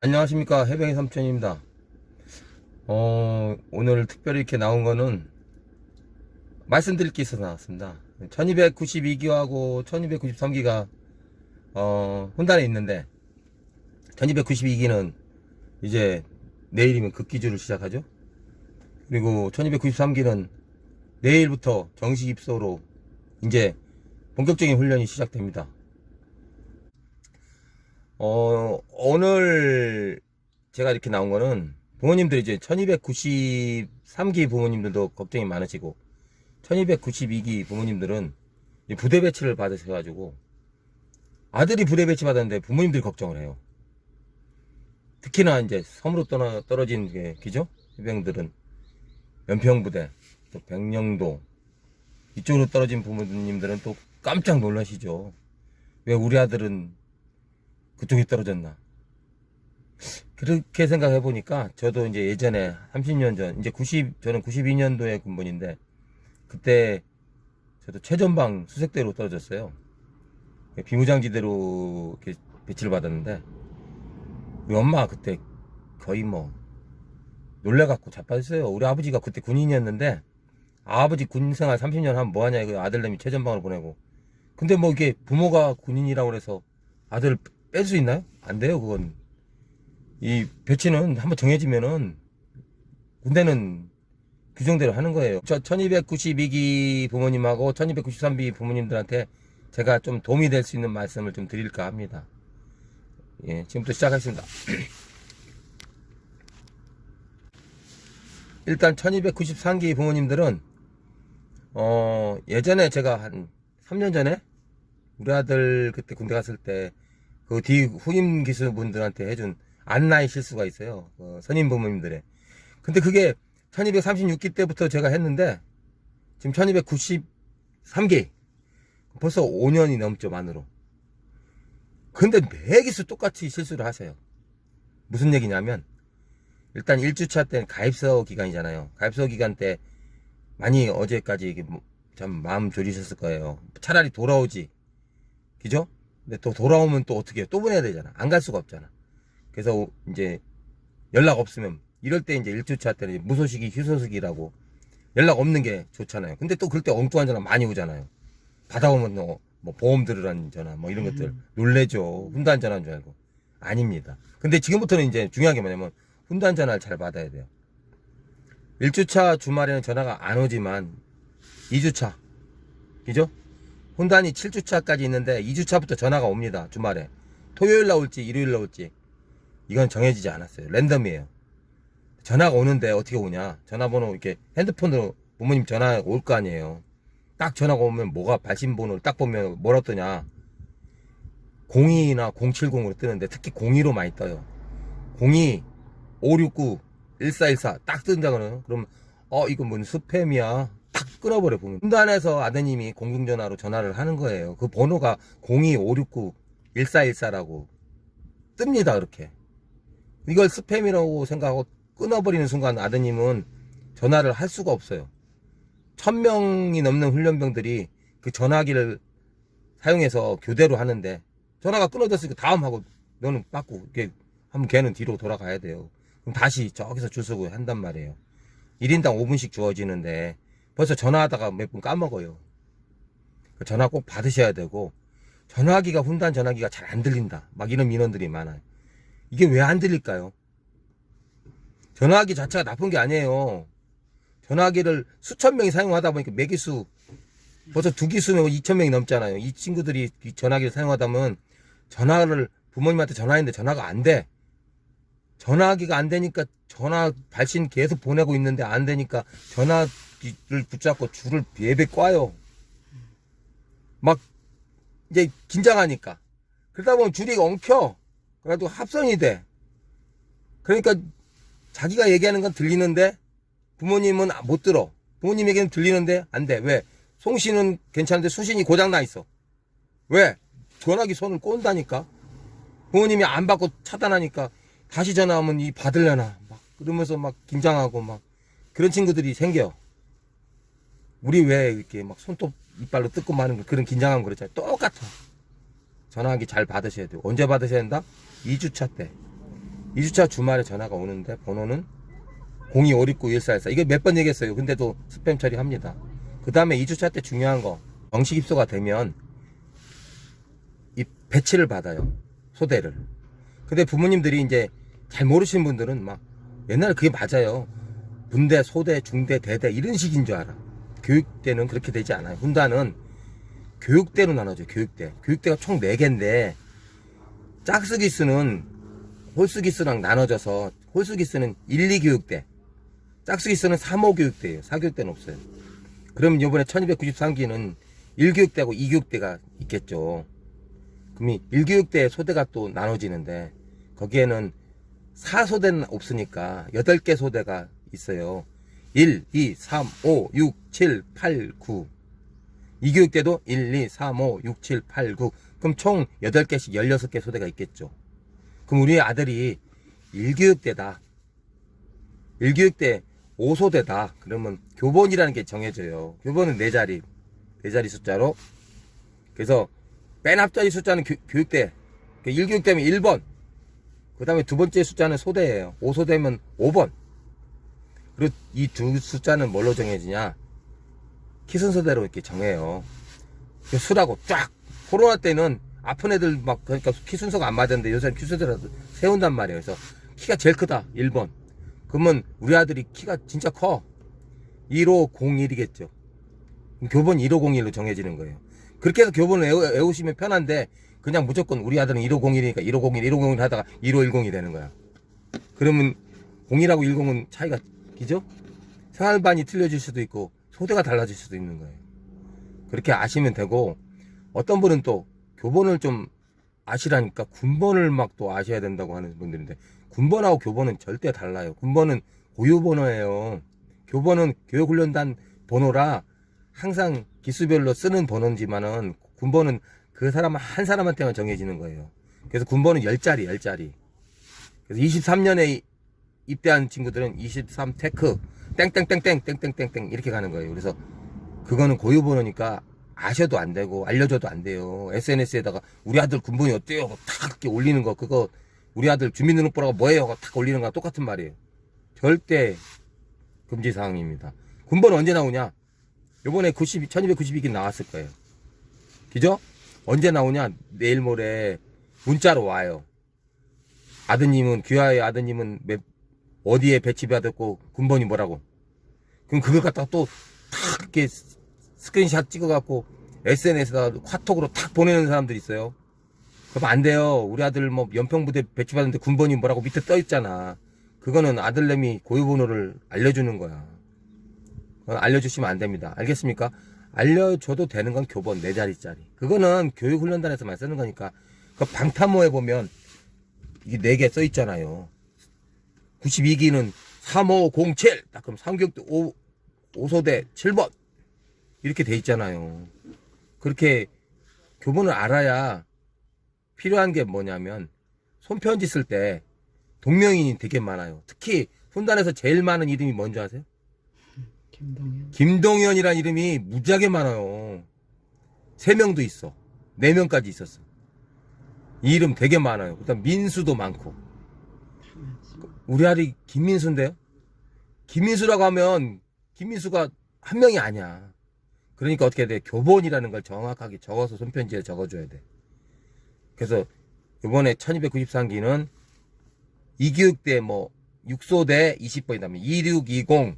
안녕하십니까, 해병의 삼촌입니다. 오늘 특별히 이렇게 나온 거는 말씀드릴 게 있어서 나왔습니다. 1292기하고 1293기가 혼단에 있는데 1292기는 이제 내일이면 극기주를 시작하죠. 그리고 1293기는 내일부터 정식 입소로 이제 본격적인 훈련이 시작됩니다. 오늘 제가 이렇게 나온 거는 부모님들이 이제 1293기 부모님들도 걱정이 많으시고 1292기 부모님들은 부대 배치를 받으셔가지고 아들이 부대 배치 받았는데 부모님들이 걱정을 해요. 특히나 이제 섬으로 떨어진 게 기죠? 해병들은 연평부대, 또 백령도 이쪽으로 떨어진 부모님들은 또 깜짝 놀라시죠. 왜 우리 아들은 그쪽에 떨어졌나? 그렇게 생각해 보니까 저도 이제 예전에 30년 전 이제 저는 92년도에 군번인데 그때 저도 최전방 수색대로 떨어졌어요. 비무장지대로 이렇게 배치를 받았는데 우리 엄마 그때 거의 뭐 놀래갖고 자빠졌어요. 우리 아버지가 그때 군인이었는데 아버지 군생활 30년 하면 뭐하냐 이거 아들내미 최전방으로 보내고 근데 뭐 이게 부모가 군인이라고 해서 아들 뺄 수 있나요? 안 돼요. 그건 이 배치는 한번 정해지면은 군대는 규정대로 하는 거예요. 저 1292기 부모님하고 1293기 부모님들한테 제가 좀 도움이 될 수 있는 말씀을 좀 드릴까 합니다. 예, 지금부터 시작하겠습니다. 일단 1293기 부모님들은 예전에 제가 한 3년 전에 우리 아들 그때 군대 갔을 때 그 뒤 후임 기수분들한테 해준 안나의 실수가 있어요. 선임 부모님들의. 근데 그게 1236기 때부터 제가 했는데 지금 1293기 벌써 5년이 넘죠 만으로. 근데 매 기수 똑같이 실수를 하세요. 무슨 얘기냐면 일단 1주차 때는 가입서 기간이잖아요. 가입서 기간 때 많이 어제까지 참 마음 졸이셨을 거예요. 차라리 돌아오지. 그죠? 근데 또 돌아오면 또 어떻게 해요? 또 보내야 되잖아. 안 갈 수가 없잖아. 그래서 이제 연락 없으면 이럴 때 이제 1주차 때는 무소식이 희소식이라고 연락 없는 게 좋잖아요. 근데 또 그럴 때 엉뚱한 전화 많이 오잖아요. 받아오면 뭐 보험 들으라는 전화 뭐 이런 것들 놀래죠. 훈단 전화인 줄 알고. 아닙니다. 근데 지금부터는 이제 중요한 게 뭐냐면 훈단 전화를 잘 받아야 돼요. 1주차 주말에는 전화가 안 오지만 2주차 그죠? 훈단이 7주차까지 있는데 2주차부터 전화가 옵니다. 주말에 토요일 나올지 일요일 나올지 이건 정해지지 않았어요. 랜덤이에요. 전화가 오는데 어떻게 오냐? 전화번호 이렇게 핸드폰으로 부모님 전화 올 거 아니에요. 딱 전화가 오면 뭐가 발신번호를 딱 보면 뭐라 뜨냐? 02나 070으로 뜨는데 특히 02로 많이 떠요. 02 569 1414 딱 뜬다거든요. 그럼 이거 뭔 스팸이야? 탁 끊어버려 보면 훈단에서 아드님이 공중전화로 전화를 하는 거예요. 그 번호가 02 569 1414라고 뜹니다. 그렇게 이걸 스팸이라고 생각하고 끊어버리는 순간 아드님은 전화를 할 수가 없어요. 1000명이 넘는 훈련병들이 그 전화기를 사용해서 교대로 하는데 전화가 끊어졌으니까 다음 하고 너는 빠꾸 이렇게 하면 걔는 뒤로 돌아가야 돼요. 그럼 다시 저기서 줄 서고 한단 말이에요. 1인당 5분씩 주어지는데 벌써 전화하다가 몇 분 까먹어요. 전화 꼭 받으셔야 되고 전화기가 훈단 전화기가 잘 안 들린다 막 이런 민원들이 많아요. 이게 왜 안 들릴까요? 전화기 자체가 나쁜 게 아니에요. 전화기를 수천 명이 사용하다 보니까 매기수 벌써 2기수면 2,000명이 넘잖아요. 이 친구들이 전화기를 사용하다 보면 전화를 부모님한테 전화했는데 전화가 안 돼. 전화기가 안 되니까 전화 발신 계속 보내고 있는데 안 되니까 전화기를 붙잡고 줄을 예배 꽈요. 막 이제 긴장하니까. 그러다 보면 줄이 엉켜. 그래도 합선이 돼. 그러니까 자기가 얘기하는 건 들리는데 부모님은 못 들어. 부모님 얘기는 들리는데 안 돼. 왜? 송신은 괜찮은데 수신이 고장 나 있어. 왜? 전화기 손을 꼰다니까. 부모님이 안 받고 차단하니까 다시 전화하면 이 받으려나 막 그러면서 막 긴장하고 막 그런 친구들이 생겨. 우리 왜 이렇게 막 손톱 이빨로 뜯고 마는 그런 긴장감 그렇잖아요. 똑같아. 전화기 잘 받으셔야 돼요. 언제 받으셔야 된다? 2주차 때. 2주차 주말에 전화가 오는데 번호는 02-569-1414. 이게 몇 번 얘기했어요. 근데도 스팸 처리합니다. 그 다음에 2주차 때 중요한 거, 정식 입소가 되면 이 배치를 받아요. 소대를. 근데 부모님들이 이제 잘 모르시는 분들은 막 옛날에 그게 맞아요. 분대, 소대, 중대, 대대 이런 식인 줄 알아. 교육대는 그렇게 되지 않아요. 훈다는 교육대로 나눠져요. 교육대. 교육대가 총 4개인데 짝수기수는 홀수기수랑 나눠져서 홀수기수는 1, 2교육대, 짝수기수는 3, 5교육대예요. 4교육대는 없어요. 그럼 이번에 1293기는 1교육대하고 2교육대가 있겠죠. 그럼 1교육대 소대가 또 나눠지는데 거기에는 4소대는 없으니까 8개 소대가 있어요. 1, 2, 3, 5, 6, 7, 8, 9. 2교육대도 1, 2, 3, 5, 6, 7, 8, 9. 그럼 총 8개씩 16개 소대가 있겠죠. 그럼 우리 아들이 1교육대다. 1교육대 5소대다. 그러면 교본이라는 게 정해져요. 교본은 4자리. 4자리 숫자로. 그래서 맨 앞자리 숫자는 교육대. 1교육대면 1번. 그 다음에 두 번째 숫자는 소대예요. 5소대면 5번. 그리고 이 두 숫자는 뭘로 정해지냐? 키 순서대로 이렇게 정해요. 수라고 쫙. 코로나 때는 아픈 애들 막, 그러니까 키 순서가 안 맞았는데 요새는 키 순서를 세운단 말이에요. 그래서 키가 제일 크다. 1번. 그러면 우리 아들이 키가 진짜 커. 1501이겠죠. 교본 1501로 정해지는 거예요. 그렇게 해서 교본을 외우시면 편한데 그냥 무조건 우리 아들은 1501이니까 1501 하다가 1510이 되는 거야. 그러면 0이라고 10은 차이가 기죠? 생활반이 틀려질 수도 있고 소대가 달라질 수도 있는 거예요. 그렇게 아시면 되고, 어떤 분은 또 교본을 좀 아시라니까 군번을 막 또 아셔야 된다고 하는 분들인데, 군번하고 교본은 절대 달라요. 군번은 고유 번호예요. 교본은 교육훈련단 번호라 항상 기수별로 쓰는 번호지만은 군번은 그 사람 한 사람한테만 정해지는 거예요. 그래서 군번은 10자리. 그래서 23년에 입대한 친구들은 23 테크 땡땡땡땡 이렇게 가는 거예요. 그래서 그거는 고유 번호니까 아셔도 안 되고 알려줘도 안 돼요. SNS에다가 우리 아들 군번이 어때요? 탁 이렇게 올리는 거, 그거 우리 아들 주민등록번호가 뭐예요? 탁 올리는 거랑 똑같은 말이에요. 절대 금지 사항입니다. 군번은 언제 나오냐? 요번에 1292기 나왔을 거예요. 그죠? 언제 나오냐? 내일 모레 문자로 와요. 아드님은, 귀하의 아드님은 어디에 배치받았고 군번이 뭐라고. 그럼 그걸 갖다가 또 탁 이렇게 스크린샷 찍어갖고 SNS에다가 카톡으로 탁 보내는 사람들이 있어요. 그럼 안 돼요. 우리 아들 뭐 연평부대 배치받았는데 군번이 뭐라고 밑에 떠있잖아. 그거는 아들내미 고유번호를 알려주는 거야. 알려주시면 안 됩니다. 알겠습니까? 알려줘도 되는 건 교본 4자리짜리. 그거는 교육훈련단에서만 쓰는 거니까. 그 방탄모에 보면 이게 4개 써있잖아요. 92기는 3507. 딱 그럼 상격도 5소대 7번. 이렇게 돼 있잖아요. 그렇게 교본을 알아야 필요한 게 뭐냐면, 손편지 쓸 때 동명이인이 되게 많아요. 특히 훈단에서 제일 많은 이름이 뭔지 아세요? 김동현이라는 이름이 무지하게 많아요. 3명도 있어. 4명까지 있었어. 이 이름 되게 많아요. 그다음 민수도 많고. 우리 아들이 김민수인데요? 김민수라고 하면 김민수가 한 명이 아니야. 그러니까 어떻게 돼? 교본이라는 걸 정확하게 적어서 손편지에 적어줘야 돼. 그래서 이번에 1293기는 2교육대 뭐 6소대 20번이다면 2620,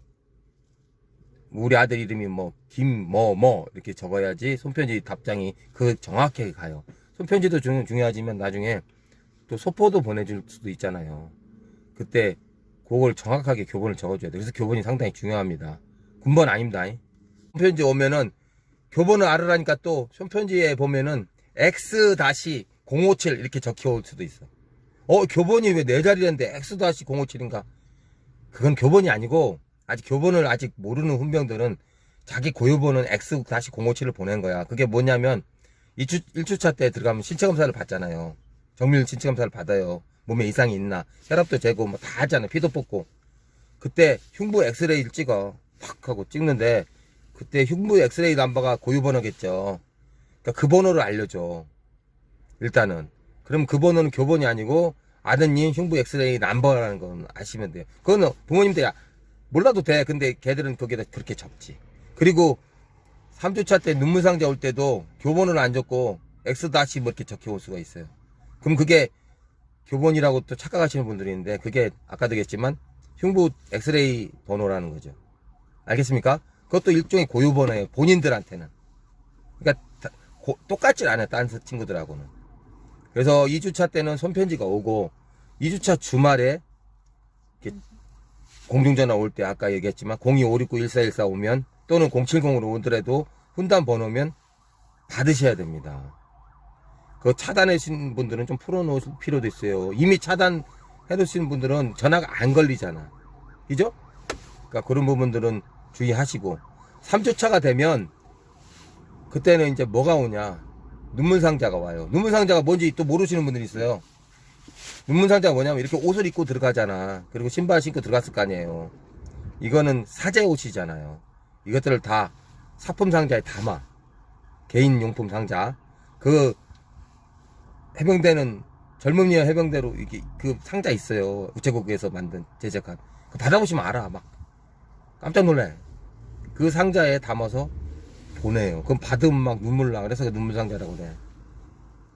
우리 아들 이름이 뭐 김뭐뭐 이렇게 적어야지 손편지 답장이 그 정확하게 가요. 손편지도 중요하지만 나중에 또 소포도 보내줄 수도 있잖아요. 그때 그걸 정확하게 교본을 적어줘야 돼. 그래서 교본이 상당히 중요합니다. 군번 아닙니다. 손편지 오면은 교본을 알으라니까 또 손편지에 보면은 X-057 이렇게 적혀 올 수도 있어. 교본이 왜 4자리인데 X-057인가? 그건 교본이 아니고, 아직 교본을 아직 모르는 훈병들은 자기 고유번호는 X-057을 보낸 거야. 그게 뭐냐면 1주차 때 들어가면 신체검사를 받잖아요. 정밀 신체검사를 받아요. 몸에 이상이 있나, 혈압도 재고 뭐 다 하잖아요. 피도 뽑고. 그때 흉부 엑스레이를 찍어. 팍 하고 찍는데 그때 흉부 엑스레이 넘버가 고유번호겠죠. 그러니까 그 번호를 알려줘. 일단은. 그럼 그 번호는 교본이 아니고 아드님 흉부 엑스레이 남버라는 건 아시면 돼요. 그거는 부모님들 몰라도 돼. 근데 걔들은 거기다 그렇게 적지. 그리고 3주차 때 눈물상자 올 때도 교본은 안 적고 X 다시 뭐 이렇게 적혀 올 수가 있어요. 그럼 그게 교본이라고 또 착각하시는 분들이 있는데 그게 아까도 얘기했지만 흉부 엑스레이 번호라는 거죠. 알겠습니까? 그것도 일종의 고유 번호예요. 본인들한테는. 그러니까 똑같질 않아요. 다른 친구들하고는. 그래서 2주차 때는 손편지가 오고 2주차 주말에 공중전화 올 때 아까 얘기했지만 02-569-1414 오면 또는 070으로 오더라도 훈단 번호면 받으셔야 됩니다. 그거 차단하신 분들은 좀 풀어놓을 필요도 있어요. 이미 차단해 놓으신 분들은 전화가 안 걸리잖아. 그죠? 그러니까 그런 부분들은 주의하시고 3주차가 되면 그때는 이제 뭐가 오냐, 눈물상자가 와요. 눈물상자가 뭔지 또 모르시는 분들이 있어요. 눈물상자가 뭐냐면 이렇게 옷을 입고 들어가잖아. 그리고 신발 신고 들어갔을 거 아니에요. 이거는 사제 옷이잖아요. 이것들을 다 사품상자에 담아. 개인용품 상자. 그 해병대는 젊은이와 해병대로 이게 그 상자 있어요. 우체국에서 만든 제작한. 그 받아보시면 알아. 막 깜짝 놀래. 그 상자에 담아서 보내요. 그럼 받으면 막 눈물 나. 그래서 눈물 상자라고 그래.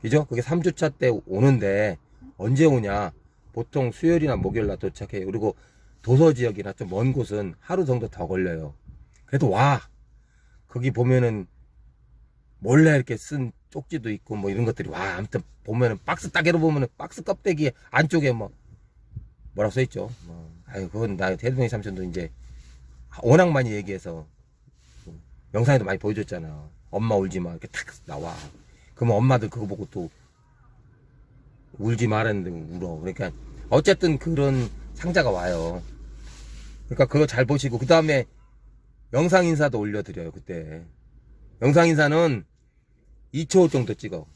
그죠? 그게 3주차 때 오는데 언제 오냐? 보통 수요일이나 목요일날 도착해요. 그리고 도서 지역이나 좀 먼 곳은 하루 정도 더 걸려요. 그래도 와. 거기 보면은 몰래 이렇게 쓴 쪽지도 있고 뭐 이런 것들이 와. 아무튼 보면은 박스 딱 열어보면은 박스 껍데기 안쪽에 뭐 뭐라고 써있죠. 아유, 그건 나 대동이 삼촌도 이제 워낙 많이 얘기해서 영상에도 많이 보여줬잖아. 엄마 울지 마. 이렇게 탁 나와. 그러면 엄마들 그거 보고 또 울지 말았는데 울어. 그러니까 어쨌든 그런 상자가 와요. 그러니까 그거 잘 보시고 그 다음에 영상 인사도 올려드려요. 그때 영상 인사는 2초 정도 찍어.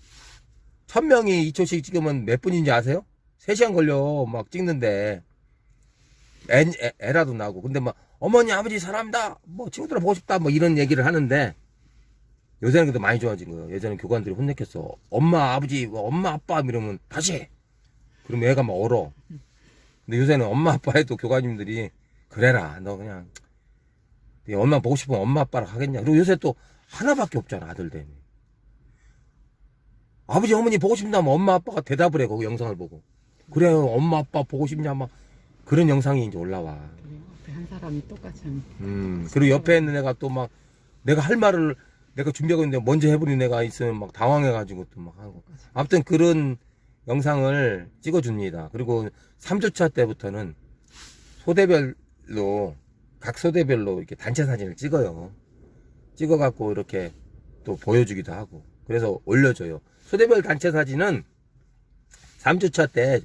1000명이 2초씩 찍으면 몇 분인지 아세요? 3시간 걸려 막 찍는데 애라도 나고. 근데 막 어머니 아버지 사랑합니다 뭐 친구들 보고 싶다 뭐 이런 얘기를 하는데 요새는 그래도 많이 좋아진 거예요. 예전에 교관들이 혼냈겠어. 엄마 아버지 엄마 아빠 이러면 다시 해. 그러면 애가 막 얼어. 근데 요새는 엄마 아빠 해도 교관님들이 그래라 너 그냥 네 엄마 보고 싶으면 엄마 아빠랑 하겠냐. 그리고 요새 또 하나밖에 없잖아. 아들 되면 아버지 어머니 보고 싶다면 엄마 아빠가 대답을 해. 거기 영상을 보고 그래요 엄마 아빠 보고 싶냐 막 그런 영상이 이제 올라와. 한 사람이 똑같이 그리고 옆에 있는 애가 또 막 내가 할 말을 내가 준비하고 있는데 먼저 해버린 애가 있으면 막 당황해가지고 또 막 하고. 아무튼 그런 영상을 찍어줍니다. 그리고 3주차 때부터는 소대별로 각 소대별로 이렇게 단체 사진을 찍어요. 찍어갖고 이렇게 또 보여주기도 하고. 그래서 올려줘요. 소대별 단체 사진은 3주차 때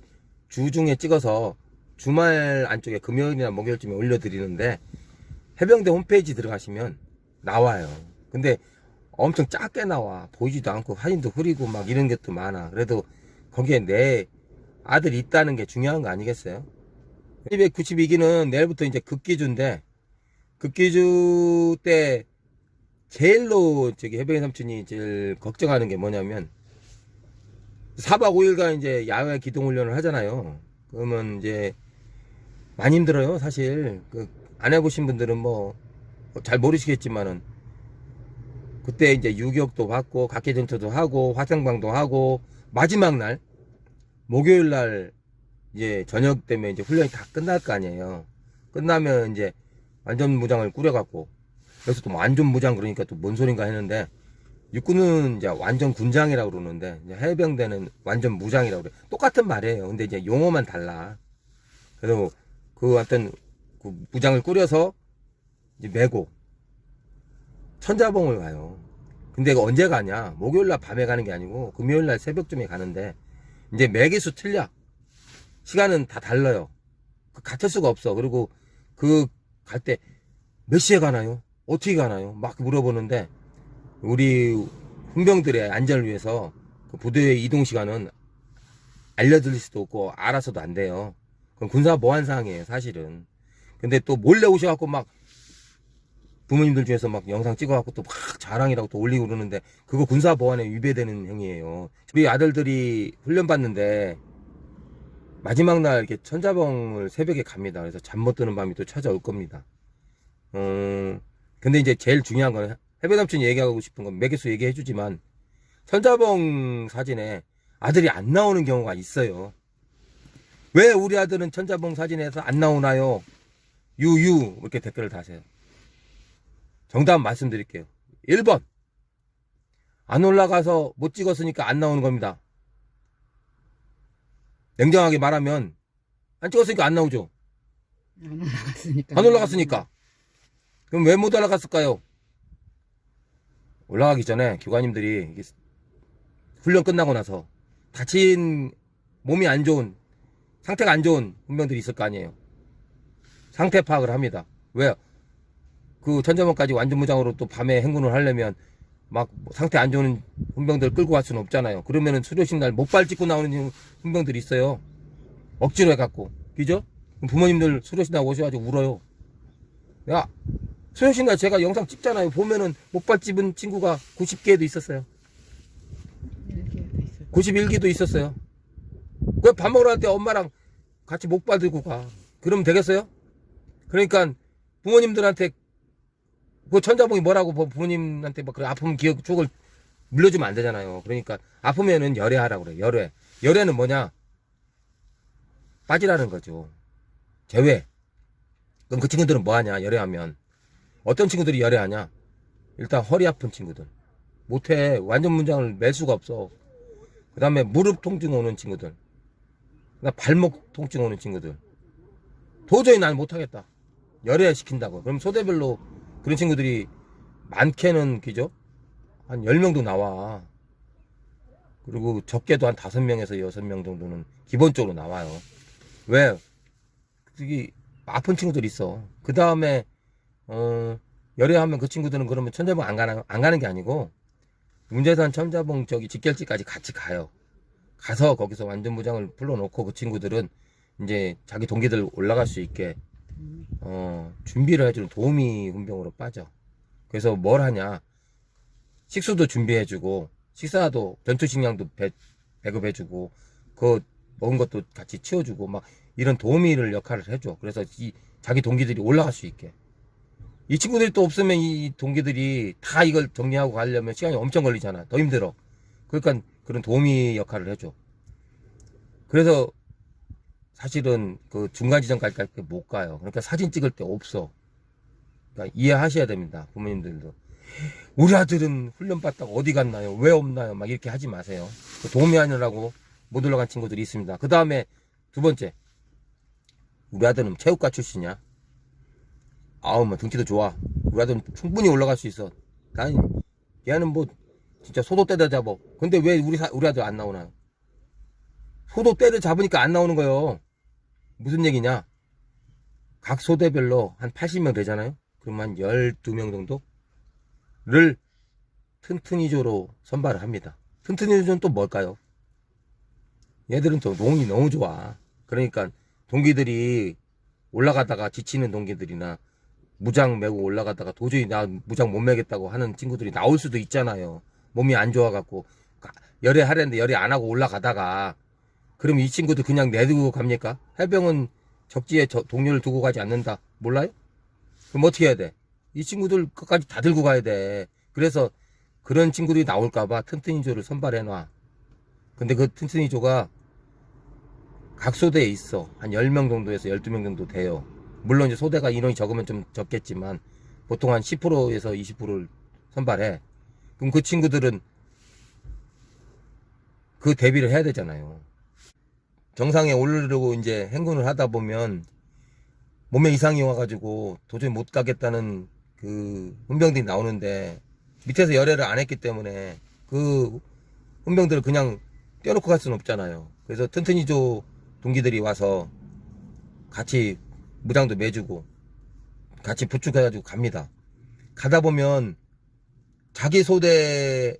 주중에 찍어서 주말 안쪽에 금요일이나 목요일쯤에 올려드리는데 해병대 홈페이지 들어가시면 나와요. 근데 엄청 작게 나와. 보이지도 않고 사진도 흐리고 막 이런 것도 많아. 그래도 거기에 내 아들이 있다는 게 중요한 거 아니겠어요? 292기는 내일부터 이제 극기주인데 극기주 때 제일로 저기 해병대 삼촌이 제일 걱정하는 게 뭐냐면 4박 5일간 이제 야외 기동훈련을 하잖아요. 그러면 이제 많이 힘들어요. 사실 안 해보신 분들은 뭐 잘 모르시겠지만은 그때 이제 유격도 받고 각계전투도 하고 화성방도 하고 마지막 날 목요일 날 이제 저녁 때문에 이제 훈련이 다 끝날 거 아니에요. 끝나면 이제 완전 무장을 꾸려갖고 그래서 또 완전 무장 그러니까 또 뭔 소린가 했는데 육군은 이제 완전 군장이라고 그러는데 이제 해병대는 완전 무장이라고 그래. 똑같은 말이에요. 근데 이제 용어만 달라. 그래서 그 하여튼 그 무장을 꾸려서 이제 메고 천자봉을 가요. 근데 이거 언제 가냐? 목요일날 밤에 가는 게 아니고 금요일날 새벽쯤에 가는데 이제 매기수 틀려. 시간은 다 달라요. 같을 수가 없어. 그리고 그 갈 때 몇 시에 가나요? 어떻게 가나요? 막 물어보는데 우리 훈병들의 안전을 위해서 그 부대의 이동 시간은 알려드릴 수도 없고 알아서도 안 돼요. 그건 군사 보안 사항이에요, 사실은. 근데 또 몰래 오셔갖고 막 부모님들 중에서 막 영상 찍어갖고 또 막 자랑이라고 또 올리고 그러는데 그거 군사 보안에 위배되는 행위예요. 우리 아들들이 훈련 받는데 마지막 날 이렇게 천자봉을 새벽에 갑니다. 그래서 잠 못 드는 밤이 또 찾아올 겁니다. 근데 이제 제일 중요한 건 해배삼촌이 얘기하고 싶은 건 매개수 얘기해주지만 천자봉 사진에 아들이 안 나오는 경우가 있어요. 왜 우리 아들은 천자봉 사진에서 안 나오나요? 유유 이렇게 댓글을 다세요. 정답 말씀드릴게요. 1번 안 올라가서 못 찍었으니까 안 나오는 겁니다. 냉정하게 말하면 안 찍었으니까 안 나오죠. 안 올라갔으니까. 안 올라갔으니까. 그럼 왜 못 올라갔을까요? 올라가기 전에 교관님들이 훈련 끝나고 나서 다친 몸이 안 좋은 상태가 안 좋은 훈병들이 있을 거 아니에요. 상태 파악을 합니다. 왜요? 그 천자봉까지 완전 무장으로 또 밤에 행군을 하려면 막 상태 안 좋은 훈병들 끌고 갈 수는 없잖아요. 그러면은 수료식 날 목발 찢고 나오는 훈병들이 있어요. 억지로 해갖고. 그죠? 부모님들 수료식 날 오셔가지고 울어요. 야, 수료식 날 제가 영상 찍잖아요. 보면은 목발 찝은 친구가 90개도 있었어요. 91기도 있었어요. 왜 밥 먹으러 갈 때 엄마랑 같이 목발 들고 가? 그러면 되겠어요? 그러니까 부모님들한테 그 천자봉이 뭐라고 부모님한테 막 그래 아픔 기억 쪽을 물려주면 안 되잖아요. 그러니까 아프면은 열애하라고 그래. 열애. 열애는 뭐냐? 빠지라는 거죠. 제외. 그럼 그 친구들은 뭐 하냐? 열애하면 어떤 친구들이 열애하냐? 일단 허리 아픈 친구들. 못해. 완전 문장을 맬 수가 없어. 그 다음에 무릎 통증 오는 친구들. 그다음 발목 통증 오는 친구들. 도저히 난 못하겠다. 열애 시킨다고. 그럼 소대별로 그런 친구들이 많게는 그죠? 한 10명도 나와. 그리고 적게도 한 5명에서 6명 정도는 기본적으로 나와요. 왜? 여기 아픈 친구들 있어. 그 다음에 열애하면 그 친구들은 그러면 천자봉 안 가는 게 아니고 문제산 천자봉 저기 직결지까지 같이 가요. 가서 거기서 완전 무장을 불러놓고 그 친구들은 이제 자기 동기들 올라갈 수 있게 준비를 해주는 도우미 훈병으로 빠져. 그래서 뭘 하냐? 식수도 준비해주고 식사도 전투식량도 배급해주고 그 먹은 것도 같이 치워주고 막 이런 도우미를 역할을 해줘. 그래서 자기 동기들이 올라갈 수 있게. 이 친구들이 또 없으면 이 동기들이 다 이걸 정리하고 가려면 시간이 엄청 걸리잖아. 더 힘들어. 그러니까 그런 도우미 역할을 해줘. 그래서 사실은 그 중간 지점까지 못 가요. 그러니까 사진 찍을 때 없어. 그러니까 이해하셔야 됩니다. 부모님들도. 우리 아들은 훈련 받다가 어디 갔나요? 왜 없나요? 막 이렇게 하지 마세요. 그 도우미하느라고 못 올라간 친구들이 있습니다. 그 다음에 두 번째. 우리 아들은 체육과 출신이야. 아우, 뭐 등치도 좋아. 우리 아들은 충분히 올라갈 수 있어. 아니, 얘는 뭐 진짜 소도 때려 잡어. 근데 왜 우리 아들 안 나오나요? 소도 때려 잡으니까 안 나오는 거예요. 무슨 얘기냐? 각 소대별로 한 80명 되잖아요. 그럼 한 12명 정도를 튼튼이조로 선발을 합니다. 튼튼이조는 또 뭘까요? 얘들은 또 농이 너무 좋아. 그러니까 동기들이 올라가다가 지치는 동기들이나 무장 메고 올라가다가 도저히 나 무장 못 메겠다고 하는 친구들이 나올 수도 있잖아요. 몸이 안 좋아갖고 열애하려는데 열애 안 하고 올라가다가 그럼 이 친구들 그냥 내두고 갑니까? 해병은 적지에 동료를 두고 가지 않는다. 몰라요? 그럼 어떻게 해야 돼? 이 친구들 끝까지 다 들고 가야 돼. 그래서 그런 친구들이 나올까봐 튼튼이조를 선발해놔. 근데 그 튼튼이조가 각 소대에 있어. 한 10명 정도에서 12명 정도 돼요. 물론 이제 소대가 인원이 적으면 좀 적겠지만 보통 한 10%에서 20%를 선발해. 그럼 그 친구들은 그 대비를 해야 되잖아요. 정상에 오르려고 이제 행군을 하다 보면 몸에 이상이 와가지고 도저히 못 가겠다는 그 훈병들이 나오는데 밑에서 열애를 안 했기 때문에 그 훈병들을 그냥 떼어놓고 갈 수는 없잖아요. 그래서 튼튼이조 동기들이 와서 같이 무장도 매주고 같이 부축해가지고 갑니다. 가다 보면 자기 소대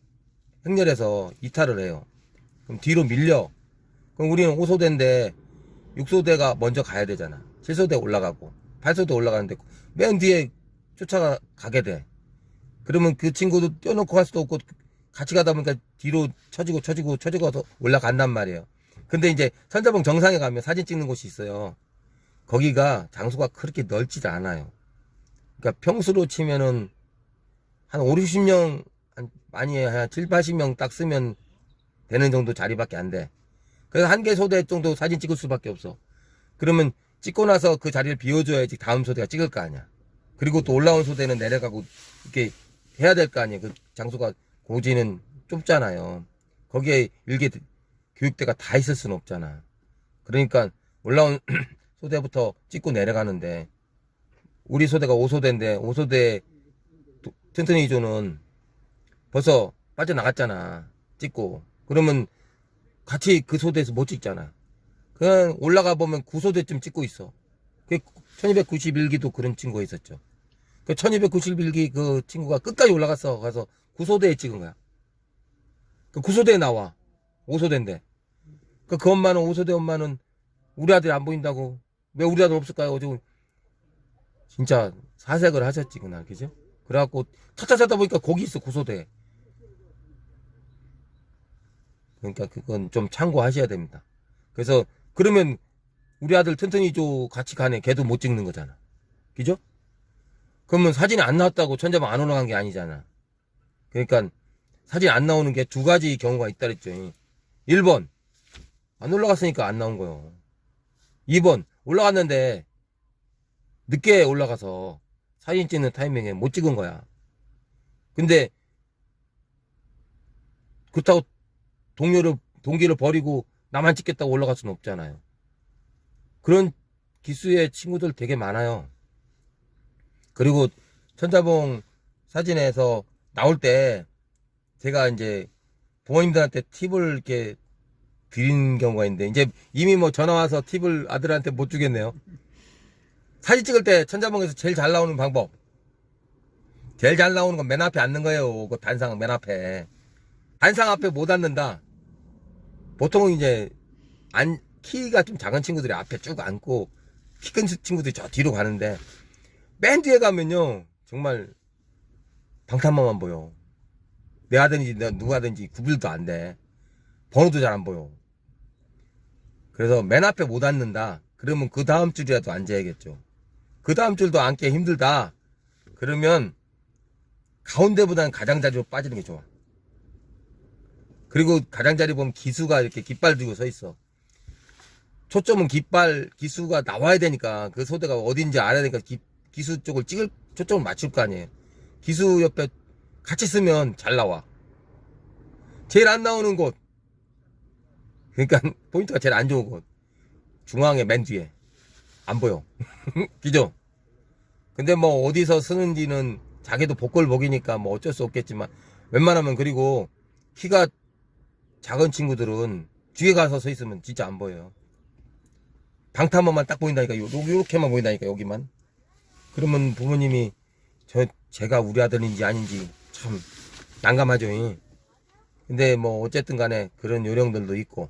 행렬에서 이탈을 해요. 그럼 뒤로 밀려. 그럼 우리는 5소대인데 6소대가 먼저 가야 되잖아. 7소대 올라가고 8소대 올라가는데 맨 뒤에 쫓아가게 돼. 그러면 그 친구도 떼어놓고 갈 수도 없고 같이 가다 보니까 뒤로 처지고 올라간단 말이에요. 근데 이제 천자봉 정상에 가면 사진 찍는 곳이 있어요. 거기가 장소가 그렇게 넓지도 않아요. 그러니까 평수로 치면은 한 5, 60명, 많이 한 7, 80명 딱 쓰면 되는 정도 자리밖에 안 돼. 그래서 한 개 소대 정도 사진 찍을 수밖에 없어. 그러면 찍고 나서 그 자리를 비워줘야지 다음 소대가 찍을 거 아니야. 그리고 또 올라온 소대는 내려가고 이렇게 해야 될 거 아니에요. 그 장소가 고지는 좁잖아요. 거기에 일개 교육대가 다 있을 수는 없잖아. 그러니까 올라온 소대부터 찍고 내려가는데 우리 소대가 5소대인데 5소대 튼튼이조는 벌써 빠져나갔잖아. 찍고. 그러면 같이 그 소대에서 못 찍잖아. 그냥 올라가 보면 9소대쯤 찍고 있어. 그 1291기도 그런 친구가 있었죠. 그 1291기 그 친구가 끝까지 올라갔어. 가서 9소대에 찍은 거야. 그 9소대에 나와. 5소대인데. 그 엄마는 5소대 엄마는 우리 아들이 안 보인다고. 왜 우리 아들 없을까요? 지금 진짜 사색을 하셨지 그날. 그죠? 그래갖고 찾다 보니까 거기 있어. 9소대. 그러니까 그건 좀 참고하셔야 됩니다. 그래서 그러면 우리 아들 튼튼이 조 같이 가네. 걔도 못 찍는 거잖아. 그죠? 그러면 사진이 안 나왔다고 천자봉 안 올라간 게 아니잖아. 그러니까 사진 안 나오는 게 두 가지 경우가 있다 그랬죠. 1번 안 올라갔으니까 안 나온 거요. 2번 올라갔는데 늦게 올라가서 사진 찍는 타이밍에 못 찍은 거야. 근데 그렇다고 동기를 버리고 나만 찍겠다고 올라갈 수는 없잖아요. 그런 기수의 친구들 되게 많아요. 그리고 천자봉 사진에서 나올 때 제가 이제 부모님들한테 팁을 이렇게 드린 경우가 있는데 이제 이미 뭐 전화 와서 팁을 아들한테 못 주겠네요. 사진 찍을 때 천자봉에서 제일 잘 나오는 방법. 제일 잘 나오는 건 맨 앞에 앉는 거예요. 그 단상 맨 앞에. 단상 앞에 못 앉는다. 보통은 이제 키가 좀 작은 친구들이 앞에 쭉 앉고 키 큰 친구들이 저 뒤로 가는데 맨 뒤에 가면요 정말 방탄만만 보여. 내 아들인지 누가든지 구분도 안 돼. 번호도 잘 안 보여. 그래서 맨 앞에 못 앉는다. 그러면 그 다음 줄이라도 앉아야겠죠. 그 다음 줄도 앉기 힘들다. 그러면 가운데보다는 가장자리로 빠지는 게 좋아. 그리고 가장자리 보면 기수가 이렇게 깃발 들고 서 있어. 초점은 기수가 나와야 되니까 그 소대가 어딘지 알아야 되니까 기수 쪽을 초점을 맞출 거 아니에요. 기수 옆에 같이 쓰면 잘 나와. 제일 안 나오는 곳. 그러니까 포인트가 제일 안 좋은 곳. 중앙에 맨 뒤에. 안 보여. 그죠? 근데 뭐 어디서 쓰는지는 자기도 복걸복이니까 뭐 어쩔 수 없겠지만 웬만하면 그리고 키가 작은 친구들은 뒤에 가서 서 있으면 진짜 안 보여요. 방탄만만 딱 보인다니까. 요렇게만 보인다니까 여기만. 그러면 부모님이 제가 우리 아들인지 아닌지 참 난감하죠. 근데 뭐 어쨌든 간에 그런 요령들도 있고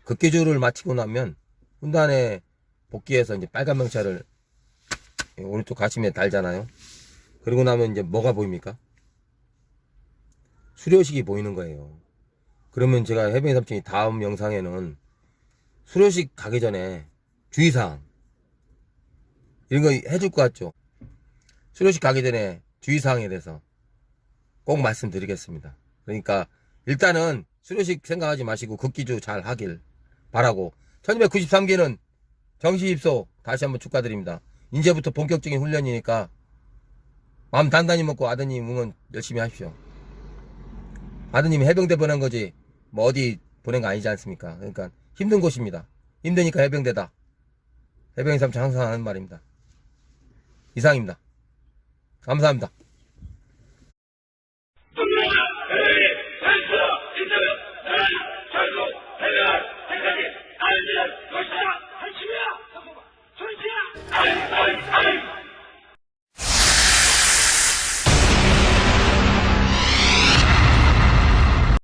극기주를 마치고 나면 훈단에 복귀해서 이제 빨간 명찰을 오른쪽 가슴에 달잖아요. 그리고 나면 이제 뭐가 보입니까? 수료식이 보이는 거예요. 그러면 제가 해병이 삼촌이 다음 영상에는 수료식 가기 전에 주의사항 이런 거 해줄 것 같죠? 수료식 가기 전에 주의사항에 대해서 꼭 말씀드리겠습니다. 그러니까 일단은 수료식 생각하지 마시고 극기주 잘 하길 바라고 1293기는 정시 입소 다시 한번 축하드립니다. 이제부터 본격적인 훈련이니까 마음 단단히 먹고 아드님 응원 열심히 하십시오. 아드님이 해병대 보낸 거지 뭐 어디 보낸 거 아니지 않습니까? 그러니까 힘든 곳입니다. 힘드니까 해병대다. 해병이 삼촌 항상 하는 말입니다. 이상입니다. 감사합니다. 전시야!